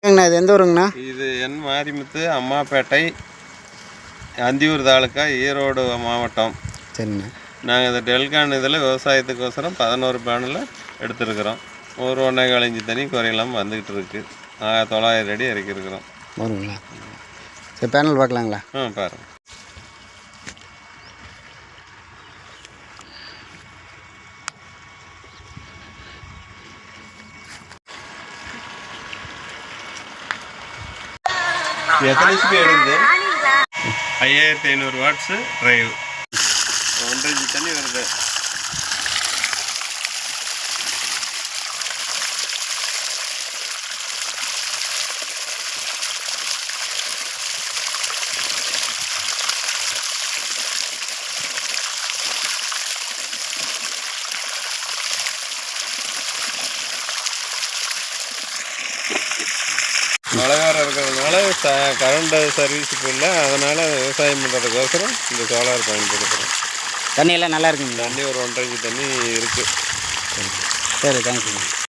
ஏங்கண்ணா இது எந்த ஊருங்கண்ணா? இது என் மாரிமுத்து, அம்மாப்பேட்டை, அந்தியூர் தாலுக்கா, ஈரோடு மாவட்டம். சரிண்ணா. நாங்கள் இந்த டெல்கான் இதில் விவசாயத்துக்கோசரம் 11 பேனலில் எடுத்துருக்குறோம். ஒரு 1.25 இன்ச்சு தண்ணி குறையில்லாமல் வந்துக்கிட்டு இருக்குது. 900 அடி இறக்கிருக்கிறோம். வருங்களா? சரி, பேனல் பார்க்கலாங்களா? பாருங்கள். எத்தனை ஹெச்பி எடுக்குது? 5500 வாட்ஸு டிரைவ். 1.5 இன்ச்சு தண்ணி வருது. மழை வேறு இருக்கிறதுனால கரண்ட் சர்வீஸ் இப்போ இல்லை, அதனால் விவசாயம் பண்ணுறதுக்கோசரம் இந்த சோலார் பயன்படுத்துகிறோம். தண்ணி எல்லாம் நல்லா இருக்குங்களா? தண்ணி ஒரு 1.5 இன்ச்சு தண்ணி இருக்குது. சரி, தேங்க்யூங்க.